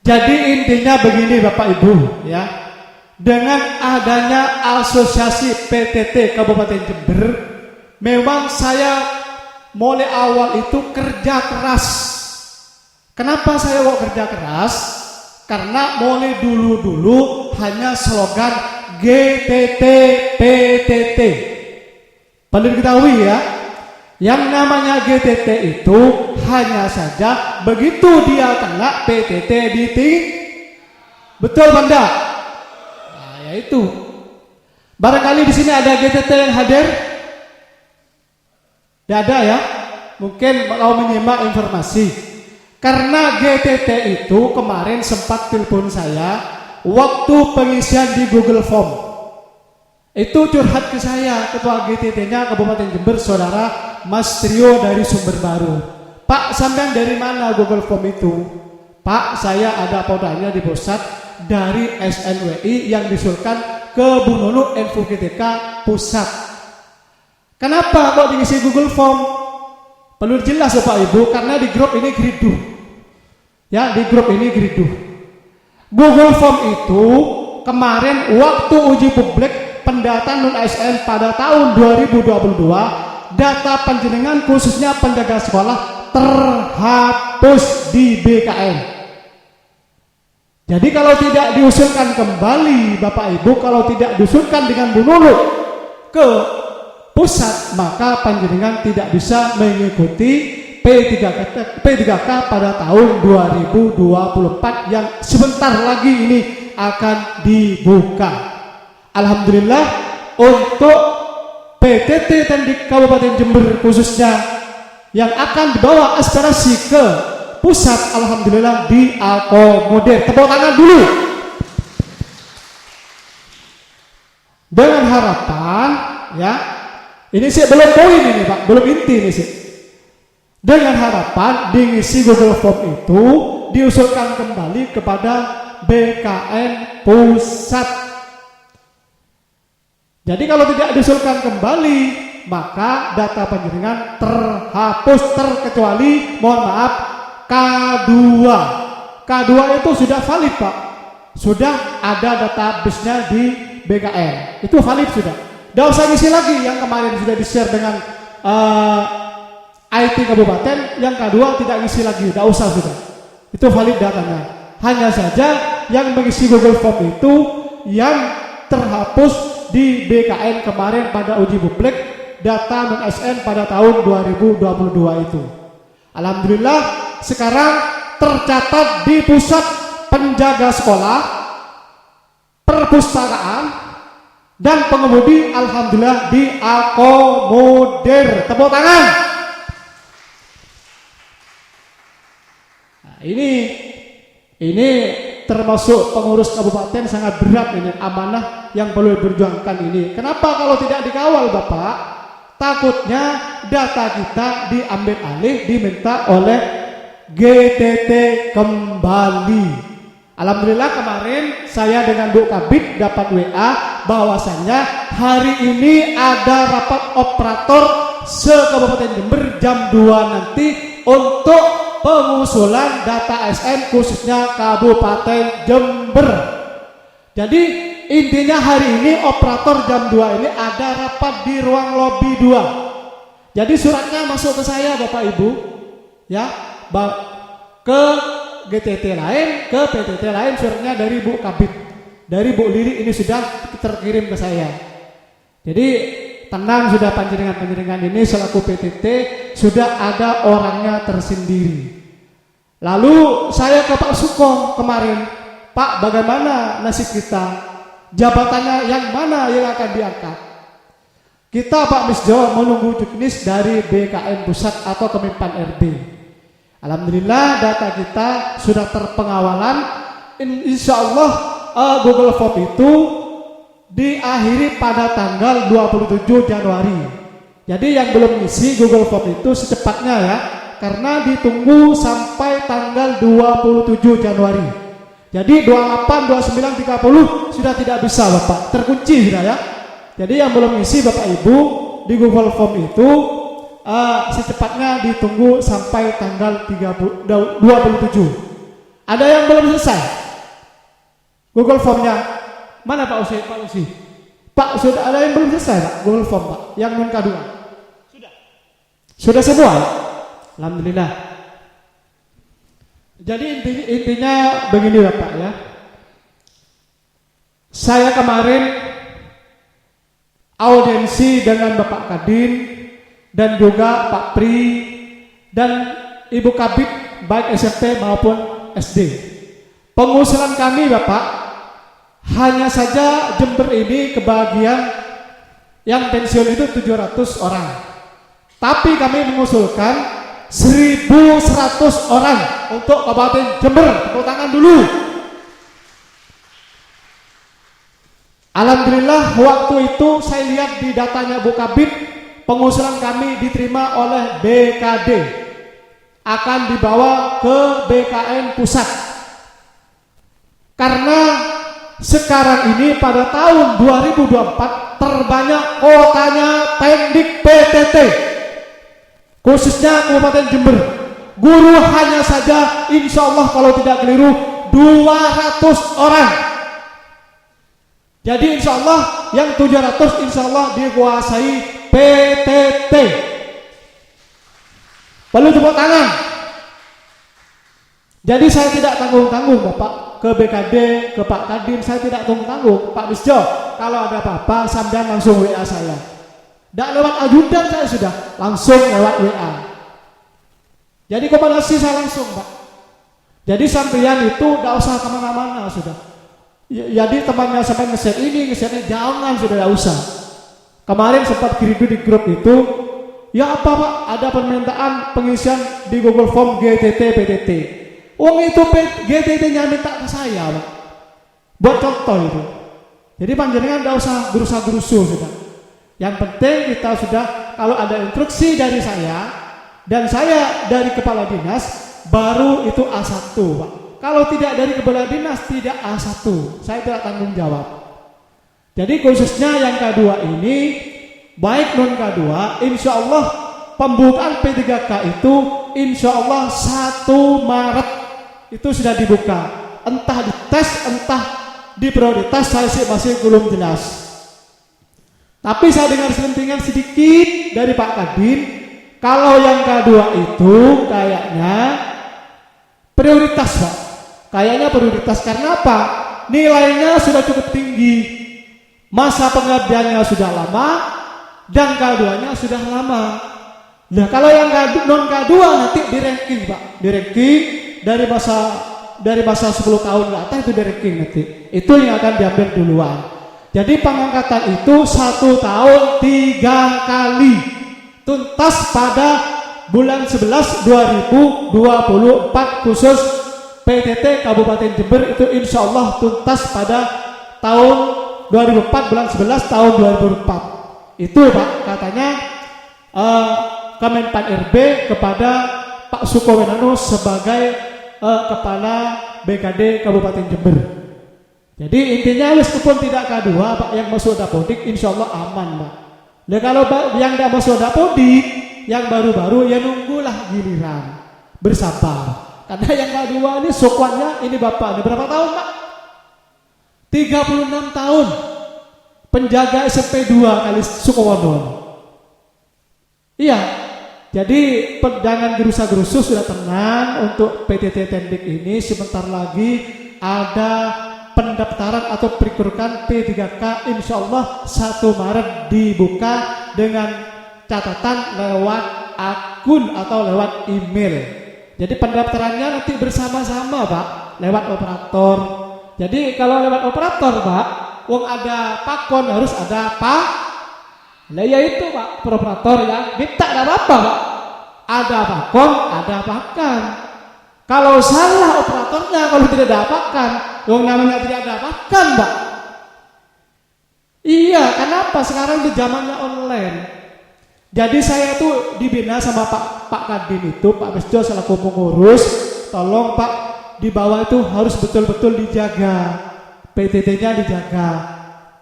Jadi intinya begini Bapak Ibu ya, dengan adanya Asosiasi PTT Kabupaten Jember, memang saya mulai awal itu kerja keras. Kenapa saya mau kerja keras? Karena mulai dulu hanya slogan GTT PTT. Perlu diketahui ya, yang namanya GTT itu hanya saja begitu dia kena PTT betul Banda? Nah, yaitu. Barangkali di sini ada GTT yang hadir? Tidak ada ya? Mungkin mau menyimak informasi. Karena GTT itu kemarin sempat telepon saya waktu pengisian di Google Form. Itu curhat ke saya, ketua GTT-nya Kabupaten Jember, saudara Mas Trio dari Sumber Baru. Pak, sampean dari mana Google Form itu? Pak, saya ada podanya di pusat dari SNWI yang disulkan ke Bu Nunu Info GTK pusat. Kenapa kok diisi Google Form? Perlu jelas Bapak Ibu, karena di grup ini geriduh. Ya, di grup ini geriduh. Google Form itu kemarin waktu uji publik pendataan non-ASN pada tahun 2022, data panjenengan khususnya penjaga sekolah terhapus di BKN. Jadi kalau tidak diusulkan kembali Bapak Ibu, kalau tidak diusulkan dengan Bu Nunu ke pusat, maka panjenengan tidak bisa mengikuti P3K pada tahun 2024 yang sebentar lagi ini akan dibuka. Alhamdulillah untuk PTT Tendik Kabupaten Jember khususnya yang akan dibawa aspirasi ke pusat, alhamdulillah diakomodir. Tepuk tangan dulu. Dengan harapan ya, ini sih belum poin ini Pak, belum inti ini sih. Dengan harapan diisi Google Form itu diusulkan kembali kepada BKN pusat. Jadi kalau tidak diusulkan kembali, maka data panjenengan terhapus terkecuali, mohon maaf, K2. K2 itu sudah valid Pak. Sudah ada database-nya di BKN. Itu valid sudah. Tidak usah ngisi lagi yang kemarin sudah di-share dengan IT Kabupaten, yang K2 tidak ngisi lagi, tidak usah sudah. Itu valid datanya. Hanya saja yang mengisi Google Form itu yang terhapus di BKN kemarin pada uji publik data non-ASN pada tahun 2022 itu. Alhamdulillah sekarang tercatat di pusat penjaga sekolah, perpustakaan, dan pengemudi, alhamdulillah diakomodir. Tepuk tangan. Nah, ini termasuk pengurus kabupaten sangat berat ini, amanah yang perlu diperjuangkan ini. Kenapa kalau tidak dikawal Bapak? Takutnya data kita diambil alih, diminta oleh GTT kembali. Alhamdulillah kemarin saya dengan Bu Kabid dapat WA bahwasannya hari ini ada rapat operator se-Kabupaten Jember jam 2 nanti untuk pengusulan data ASN khususnya Kabupaten Jember. Jadi intinya hari ini operator jam 2 ini ada rapat di ruang lobi 2. Jadi suratnya masuk ke saya Bapak Ibu ya, ke GTT lain, ke PTT lain, suratnya dari Bu Kabid, dari Bu Lili ini sudah terkirim ke saya. Jadi tenang sudah, panjenengan ini selaku PTT sudah ada orangnya tersendiri. Lalu saya ke Pak Suko kemarin, Pak bagaimana nasib kita? Jabatannya yang mana yang akan diangkat? Kita Pak Misjo menunggu juknis dari BKN Pusat atau Kemenpan RB. Alhamdulillah data kita sudah terpengawalan. Insya Allah Google Form itu diakhiri pada tanggal 27 Januari. Jadi yang belum isi Google Form itu secepatnya ya, karena ditunggu sampai tanggal 27 Januari. Jadi 28, 29, 30 sudah tidak bisa Bapak, terkunci sudah ya. Jadi yang belum isi Bapak Ibu di Google Form itu secepatnya ditunggu sampai tanggal 27. Ada yang belum selesai Google Formnya? Mana Pak Usi? Pak sudah ada yang belum selesai Pak Google Form Pak, yang non K2 sudah semua ya? Alhamdulillah. Jadi intinya begini Bapak ya, Saya kemarin audiensi dengan Bapak Kadin dan juga Pak Pri dan Ibu Kabid baik SMP maupun SD. Pengusulan kami Bapak, hanya saja Jember ini kebagian yang pensiun itu 700 orang. Tapi kami mengusulkan 1.100 orang untuk Kabupaten Jember. Tepuk tangan dulu. Alhamdulillah waktu itu saya lihat di datanya Bu Kabid, pengusulan kami diterima oleh BKD, akan dibawa ke BKN Pusat. Karena sekarang ini pada tahun 2024 terbanyak kotanya Tendik PTT, khususnya Kabupaten Jember. Guru hanya saja insya Allah kalau tidak keliru 200 orang. Jadi insya Allah yang 700 insya Allah dikuasai PTT. Perlu tepuk tangan. Jadi saya tidak tanggung-tanggung Bapak, ke BKD, ke Pak Kadin, saya tidak tanggung-tanggung. Pak Bisjo, kalau ada apa-apa sampean langsung WA saya. Tidak lewat ajudan saya sudah, langsung lewat WA. Jadi komandasi saya langsung Pak. Jadi sampean itu tidak usah kemana-mana sudah. Jadi temannya sampai nge-share ini, nge-share jangan sudah tidak usah. Kemarin sempat kiridu di grup itu, ya apa Pak, ada permintaan pengisian di Google Form GTT PTT. Itu GTT-nya minta ke saya Pak, buat contoh itu. Jadi panjenengan tidak usah berusaha-berusuh sudah. Yang penting kita sudah, kalau ada instruksi dari saya dan saya dari kepala dinas, baru itu A1 Pak. Kalau tidak dari kepala dinas, tidak A1, saya tidak tanggung jawab. Jadi khususnya yang K2 ini, baik non K2, insya Allah pembukaan P3K itu insya Allah 1 Maret itu sudah dibuka. Entah dites, entah di prioritas, saya sih masih belum jelas. Tapi saya dengar selentingan sedikit dari Pak Kadin, kalau yang K2 itu kayaknya prioritas Pak. Kayaknya prioritas karena apa? Nilainya sudah cukup tinggi, masa pengabdiannya sudah lama, dan K2-nya sudah lama. Nah kalau yang non K2 nanti di ranking Pak, di ranking dari masa 10 tahun ke atas itu di ranking nanti. Itu yang akan diambil duluan. Jadi pengangkatan itu 1 tahun 3 kali, tuntas pada bulan 11 2024 khusus PTT Kabupaten Jember itu insya Allah tuntas pada tahun 2004 bulan 11 tahun 2004. Itu Pak katanya Kemenpan RB kepada Pak Sukowenano sebagai kepala BKD Kabupaten Jember. Jadi intinya meskipun tidak K2 Pak yang masuk dapodik insya Allah aman Pak. Nah kalau yang tidak masuk dapodik yang baru-baru ya nunggulah giliran, bersabar. Karena yang K2 ini sukwannya ini Bapak ini berapa tahun Pak? 36 tahun penjaga SMP 2 kali Sukowono. Iya, jadi jangan gerusa-gerusu, sudah tenang untuk PTT Tendik ini. Sebentar lagi ada pendaftaran atau perikuran P3K insya Allah 1 Maret dibuka dengan catatan lewat akun atau lewat email. Jadi pendaftarannya nanti bersama-sama Pak, lewat operator. Jadi kalau lewat operator Pak, ada pakon harus ada Pak. Nah ya itu Pak, operator ya, minta ada apa Pak? Ada pakon, ada pakan. Kalau salah operatornya, kalau tidak ada pakan, namanya tidak ada pakan Pak. Iya, kenapa? Sekarang di zamannya online. Jadi saya tuh dibina sama Pak Kadin itu, Pak Besjo selaku pengurus, tolong Pak di bawah itu harus betul-betul dijaga, PTT-nya dijaga.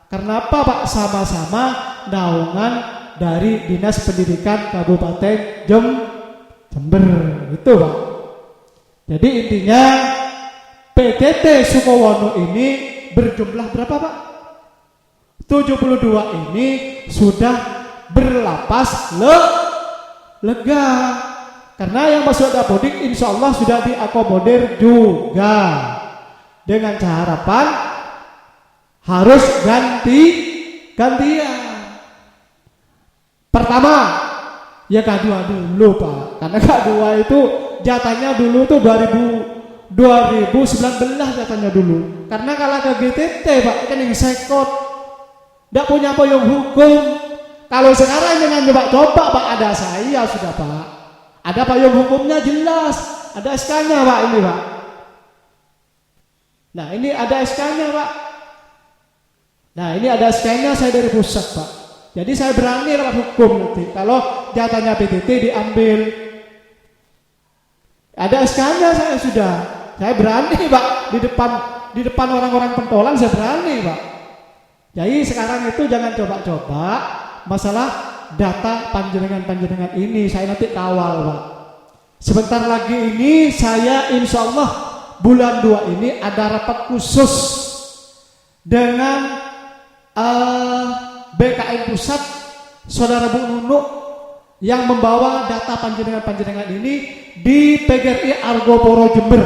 Karena apa Pak? Sama-sama naungan dari Dinas Pendidikan Kabupaten Jember, itu Pak. Jadi intinya PTT Sukowono ini berjumlah berapa Pak? 72 ini sudah berlapas lega. Karena yang masuk dapodik insya Allah sudah diakomodir juga. Dengan harapan harus gantian. Pertama, ya K2 dulu Pak, karena K2 itu jatahnya dulu tuh 2019 jatahnya dulu. Karena kalau ke GTT Pak, kan yang sekot, tidak punya payung hukum. Kalau sekarang dengan coba Pak, ada saya sudah Pak, ada payung hukumnya jelas, ada SK-nya Pak ini Pak. Nah ini ada SK-nya Pak. Nah ini ada SK-nya saya dari pusat Pak. Jadi saya berani lewat hukum nanti. Kalau jatahnya PTT diambil, ada SK-nya saya sudah. Saya berani Pak di depan orang-orang pentolan saya berani Pak. Jadi sekarang itu jangan coba-coba masalah data panjenengan ini. Saya nanti kawal Pak. Sebentar lagi ini saya insya Allah bulan 2 ini ada rapat khusus dengan BKN Pusat, Saudara Bung Nunu yang membawa data panjenengan ini di PGRI Argopuro Jember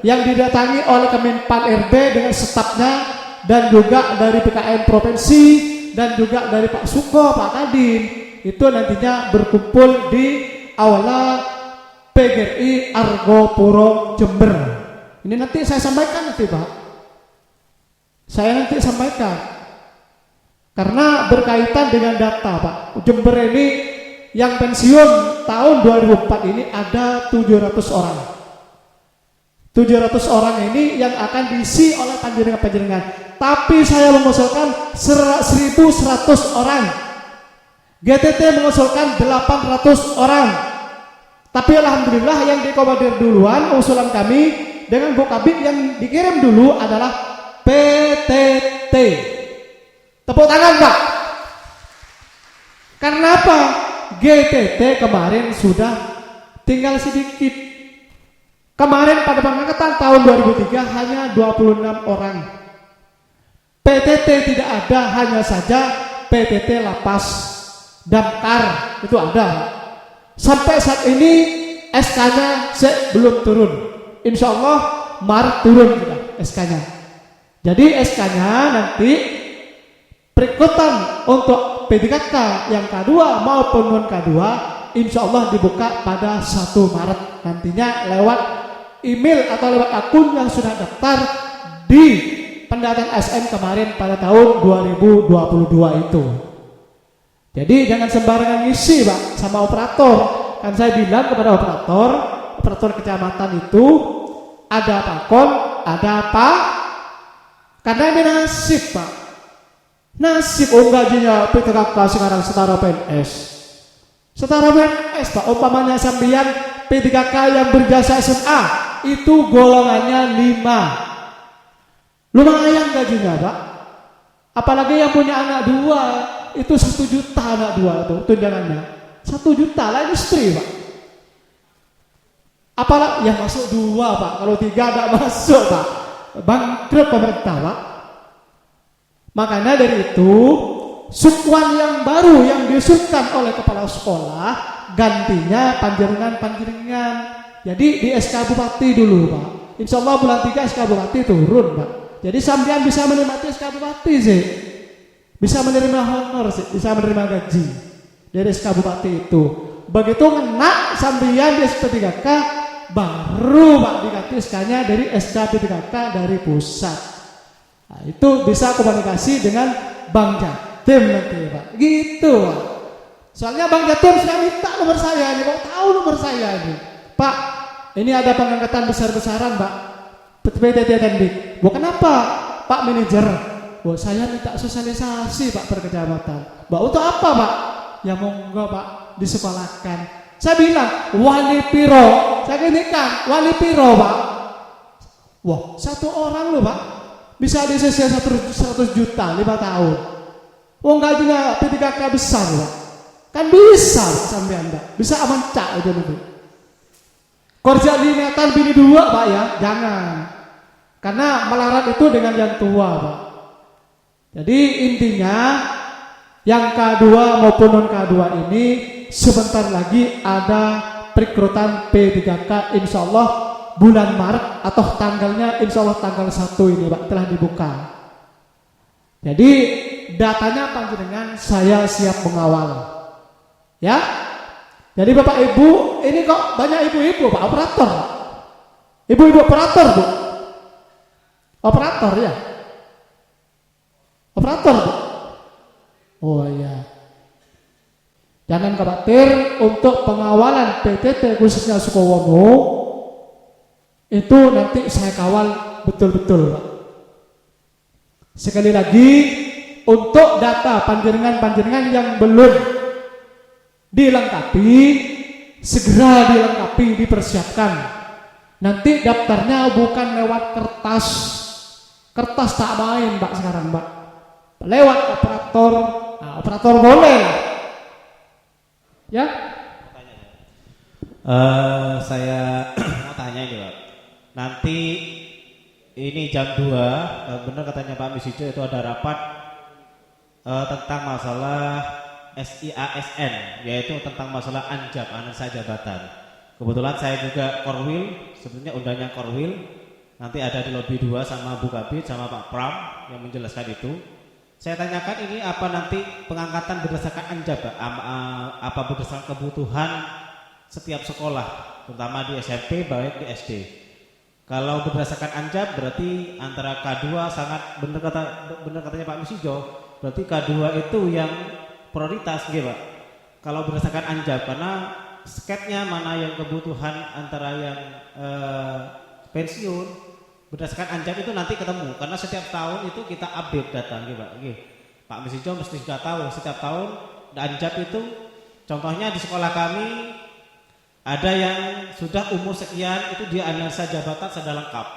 yang didatangi oleh Kemenpan RB dengan stafnya dan juga dari PKN Provinsi dan juga dari Pak Suko, Pak Kadin. Itu nantinya berkumpul di aula PGRI Argopuro Jember. Ini nanti saya sampaikan nanti Pak. Saya nanti sampaikan. Karena berkaitan dengan data Pak, Jember ini yang pensiun tahun 2004 ini ada 700 orang. 700 orang ini yang akan diisi oleh panjenengan. Tapi saya mengusulkan 1.100 orang. GTT mengusulkan 800 orang. Tapi alhamdulillah yang dikomodir duluan usulan kami dengan Bu Kabid yang dikirim dulu adalah PTT. Tepuk tangan Pak. Karena apa? GTT kemarin sudah tinggal sedikit. Kemarin pada pengangkatan tahun 2003 hanya 26 orang. PTT tidak ada, hanya saja PTT Lapas Damkar itu ada. Sampai saat ini SK-nya belum turun. Insya Allah Maret turun sudah SK-nya. Jadi SK-nya nanti perekrutan untuk P3K yang K2 maupun non K2 insya Allah dibuka pada 1 Maret nantinya lewat email atau lewat akun yang sudah daftar di pendataan ASN kemarin pada tahun 2022 itu. Jadi jangan sembarangan ngisi Pak sama operator. Kan saya bilang kepada operator kecamatan itu ada pakon, ada apa? Karena ini nasib Pak. Nasib gajinya P3K sekarang setara PNS. Setara PNS Pak, umpamanya sambian P3K yang berjasa SMA itu golongannya 5. Lumayan gajinya Pak. Apalagi yang punya anak 2 itu 1 juta anak 2 itu tunjangannya. 1 juta lah istri Pak. Apalagi yang masuk 2 Pak, kalau 3 tidak masuk Pak. Bangkrut pemerintah Pak. Makanya dari itu sukuan yang baru yang diusulkan oleh kepala sekolah gantinya panjenengan. Jadi di SK Bupati dulu Pak. Insya Allah bulan 3 SK Bupati turun Pak. Jadi sampean bisa menikmati SK Bupati sih. Bisa menerima honor sih, bisa menerima gaji dari SK Bupati itu. Begitu kena sampean di SP3K baru Pak diganti SK-nya dari SK P3K dari pusat. Nah, itu bisa komunikasi dengan Bang Jatim nanti Pak. Gitu Pak. Soalnya Bang Jatim sudah minta nomor saya ini, mau tahu nomor saya ini. Pak, ini ada pengangkatan besar-besaran Pak. PTT Tendik. Kenapa Pak manajer? Saya minta sosialisasi Pak per kecamatan. Untuk apa Pak? Ya monggo Pak disekolahkan. Saya bilang wali piro. Saya ginikan wali piro Pak. 1 orang loh Pak. Bisa disisi 100 juta 5 tahun. Gajinya P3K besar Pak. Kan bisa sampai Anda. Bisa aman cak itu nanti. Kerja diingatan bini 2 Pak ya. Jangan. Karena melarat itu dengan yang tua Pak. Jadi intinya yang K2 maupun non K2 ini sebentar lagi ada perekrutan P3K insya Allah bulan Maret atau tanggalnya insya Allah tanggal 1 ini Pak telah dibuka. Jadi datanya panjenengan saya siap mengawal. Ya. Jadi Bapak Ibu, ini kok banyak ibu-ibu Pak operator. Ibu-ibu operator, Bu. Operator ya. Operator, Bu. Oh iya. Jangan khawatir, untuk pengawalan PTT khususnya Sukowono itu nanti saya kawal betul-betul, Pak. Sekali lagi, untuk data panjenengan yang belum dilengkapi, segera dilengkapi, dipersiapkan. Nanti daftarnya bukan lewat kertas. Kertas tak main, Pak, sekarang, Pak. Lewat operator. Nah, operator boleh lah. Ya? Saya mau tanya ini, Pak. Nanti ini jam 2, benar katanya Pak Misijo itu ada rapat tentang masalah SIASN, yaitu tentang masalah anjab, analisa jabatan. Kebetulan saya juga Korwil, sebenarnya undangnya Korwil. Nanti ada di lobi 2 sama Bu Kabid sama Pak Pram yang menjelaskan itu. Saya tanyakan ini apa nanti pengangkatan berdasarkan anjab, Pak? Apa berdasarkan kebutuhan setiap sekolah, terutama di SMP baik di SD. Kalau berdasarkan anjab berarti antara K2 sangat benar katanya Pak Misijo, berarti K2 itu yang prioritas gitu, Pak. Kalau berdasarkan anjab, karena sketnya mana yang kebutuhan antara yang pensiun, berdasarkan anjab itu nanti ketemu, karena setiap tahun itu kita update data gitu, Pak. Pak Misijo mesti sudah tahu setiap tahun anjab itu, contohnya di sekolah kami ada yang sudah umur sekian itu dia analisa jabatan sudah lengkap.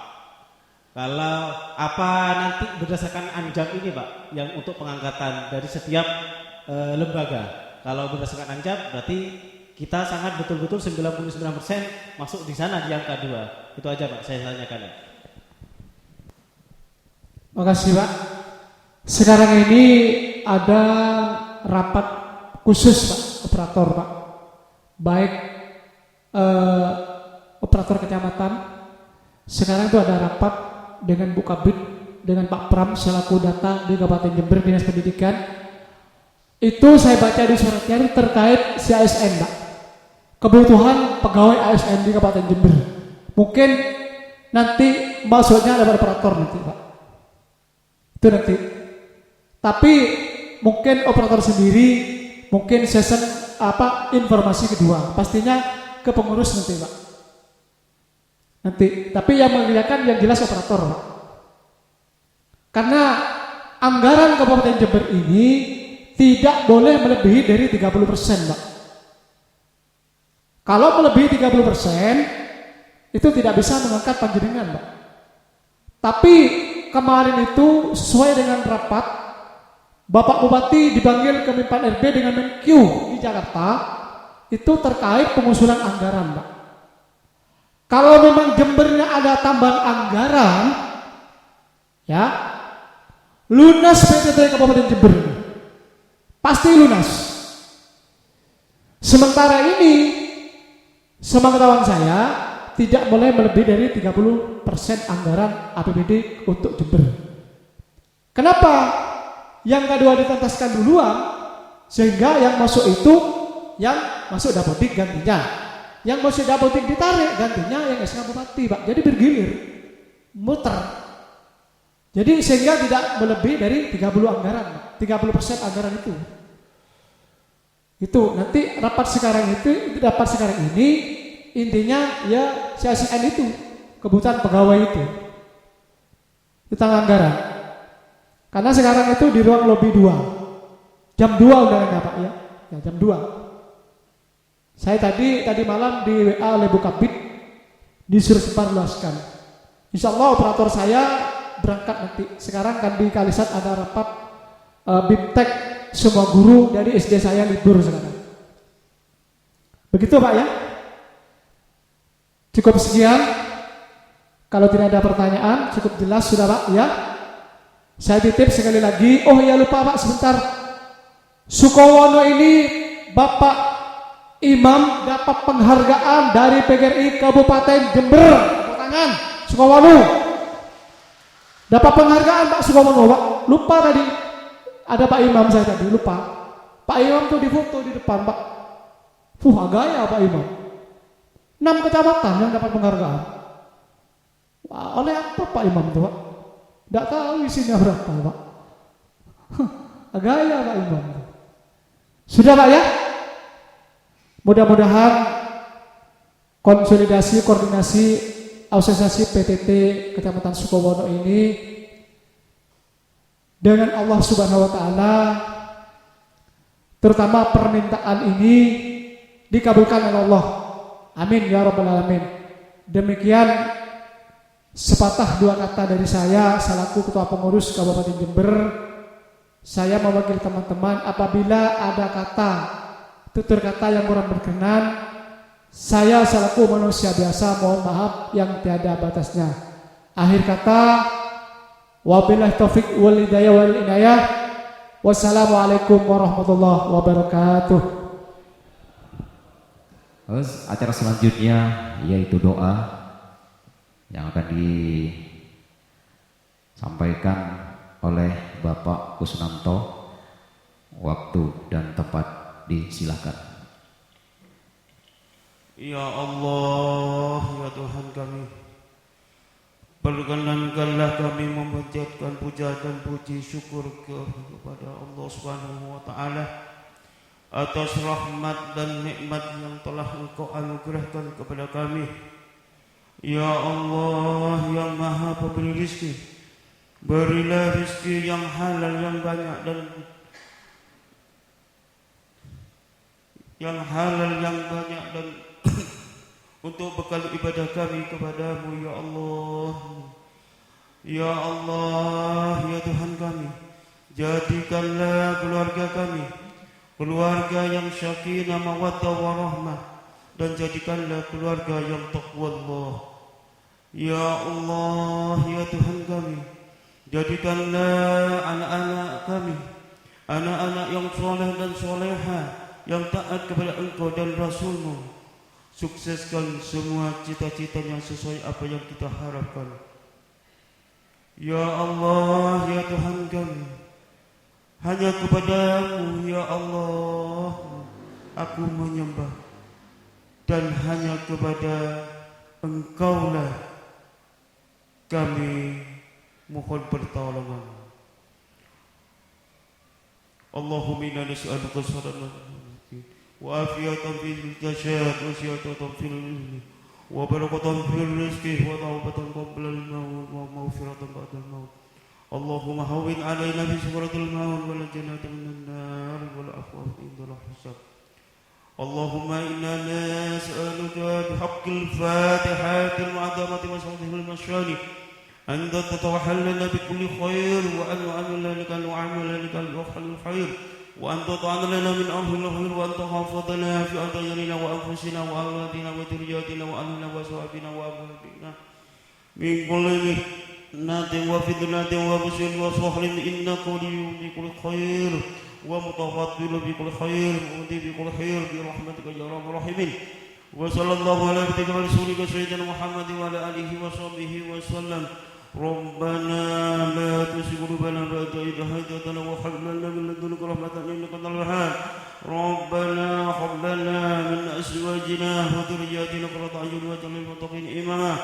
Kalau apa nanti berdasarkan anjab ini, Pak, yang untuk pengangkatan dari setiap lembaga. Kalau berdasarkan anjab berarti kita sangat betul-betul 99% masuk di sana di angka 2. Itu aja, Pak, saya tanyakan, ya. Makasih, Pak. Sekarang ini ada rapat khusus, Pak, operator, Pak. Baik operator kecamatan. Sekarang itu ada rapat dengan Bu Kabid, dengan Pak Pram selaku data di Kabupaten Jember Dinas Pendidikan. Itu saya baca di suratnya terkait si ASN, Pak. Kebutuhan pegawai ASN di Kabupaten Jember. Mungkin nanti maksudnya ada operator nanti, Pak. Itu nanti. Tapi mungkin operator sendiri, mungkin season informasi kedua. Pastinya ke pengurus nanti, Pak. Nanti. Tapi yang mengerjakan yang jelas operator, Pak. Karena anggaran Kabupaten Jember ini tidak boleh melebihi dari 30%, Pak. Kalau melebihi 30%, itu tidak bisa mengangkat panjenengan, Pak. Tapi kemarin itu sesuai dengan rapat, Bapak Bupati dipanggil ke Menpan RB dengan Menq di Jakarta, itu terkait pengusulan anggaran, Pak. Kalau memang Jembernya ada tambahan anggaran, ya, lunas PTT Kabupaten Jember, pasti lunas. Sementara ini, sepengetahuan saya, tidak boleh melebihi dari 30% anggaran APBD untuk Jember. Kenapa? Yang kedua ditentaskan duluan, sehingga yang masuk itu yang masuk dapodik gantinya, yang masuk dapodik ditarik gantinya yang SK Bupati, Pak. Jadi bergilir, muter. Jadi sehingga tidak melebihi dari 30% anggaran itu. Itu nanti rapat sekarang ini intinya ya CSN itu kebutuhan pegawai itu tentang anggaran. Karena sekarang itu di ruang lobi 2 jam 2 undangannya, Pak, ya jam 2. Saya tadi malam di WA oleh Bu Kabid disuruh sebarluaskan. Insya Allah operator saya berangkat nanti. Sekarang kan di Kalisat ada rapat BIMTEK, semua guru dari SD saya libur sekarang. Begitu, Pak, ya. Cukup sekian. Kalau tidak ada pertanyaan, cukup jelas sudah, Pak, ya. Saya titip sekali lagi. Oh ya, lupa, Pak, sebentar. Sukowono ini Bapak Imam dapat penghargaan dari PGRI Kabupaten Jember. Tepuk tangan, Sukowono. Dapat penghargaan, Pak, Sukowono, Pak. lupa tadi. Ada Pak Imam saya tadi, lupa. Pak Imam tuh difoto di depan, Pak. Gaya Pak Imam. 6 kecamatan yang dapat penghargaan. Wah, oleh apa Pak Imam tuh, Pak? Tidak tahu isinya berapa, Pak. Gaya Pak Imam. Sudah Pak ya? Mudah-mudahan konsolidasi, koordinasi asosiasi PTT Kecamatan Sukowono ini dengan Allah Subhanahu wa taala, terutama permintaan ini dikabulkan oleh Allah. Amin ya rabbal alamin. Demikian sepatah dua kata dari saya selaku Ketua Pengurus Kabupaten Jember. Saya mewakili teman-teman, apabila ada kata, tutur kata yang kurang berkenan, saya selaku manusia biasa mohon maaf yang tiada batasnya. Akhir kata, wabillahi taufik wal hidayah wal inayah. Wassalamualaikum warahmatullahi wabarakatuh. Terus acara selanjutnya yaitu doa yang akan disampaikan oleh Bapak Kusnanto. Waktu dan tempat disilakan. Ya Allah, ya Tuhan kami, perkenankanlah kami memanjatkan puja dan puji syukur kepada Allah Subhanahu wa taala atas rahmat dan nikmat yang telah Engkau anugerahkan kepada kami. Ya Allah yang Maha Pemberi rezeki, berilah rezeki yang halal yang banyak dan untuk bekal ibadah kami kepadamu ya Allah. Ya Allah, ya Tuhan kami, jadikanlah keluarga kami keluarga yang sakinah mawaddah warahmah, dan jadikanlah keluarga yang taqwallah. Ya Allah, ya Tuhan kami, jadikanlah anak-anak kami anak-anak yang soleh dan soleha, yang taat kepada Engkau dan Rasul-Mu. Sukseskan semua cita-citanya sesuai apa yang kita harapkan. Ya Allah, ya Tuhan kami, hanya kepadamu ya Allah aku menyembah, dan hanya kepada Engkaulah kami mohon pertolongan. Allahumma inna nas'aluka salamatan wa afiyatan fil jasad wa siyatan fil ilmi wa barakatan fil rizqi wa tawbatan qabla al-maut wa maghfiratan ba'da al-maut. Allahumma hawwin 'alaina bi sukratil maut wal jannati minan nar wal afwa indal hisab. Allahumma inna nas'aluka bihaqqil fatihatil mu'adzamati wa sawtihil masyani أن تتوحلنا بكل خير وأن نعمل لك وعمل لك الوحل الخير وأن تطعن لنا من أمر الخير وأن تحفظنا في أدياننا وأنفسنا وأولادنا وذرياتنا وأهلنا وصحبنا وأبنائنا من كل مهنة وفتنة وبشر وصخر إنك ولي بكل خير ومتفضل بكل خير ومضي بكل خير برحمتك يا رب الراحمين. وصلى الله على نبينا ورسولك سيدنا محمد وعلى آله وصحبه وسلم. ربنا لا تزغ قلوبنا بعد إذ هديتنا وهب لنا من لدنك رحمة إنك أنت الوهاب. ربنا هب لنا من أزواجنا وذرياتنا قرة أعين واجعلنا للمتقين إماما.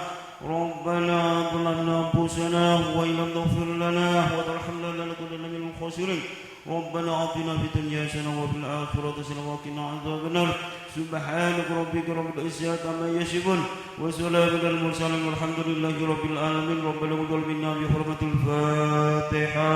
ربنا ظلمنا أنفسنا وإن لم تغفر لنا وترحمنا لنكونن من الخاسرين. ربنا آتنا في الدنيا حسنة وفي الآخرة حسنة وقنا عذاب النار. سبحانك ربك رب العزة عما يصفون وسلام على المرسلين والحمد لله رب العالمين. ربنا تقبل منا بحرمة الفاتحة.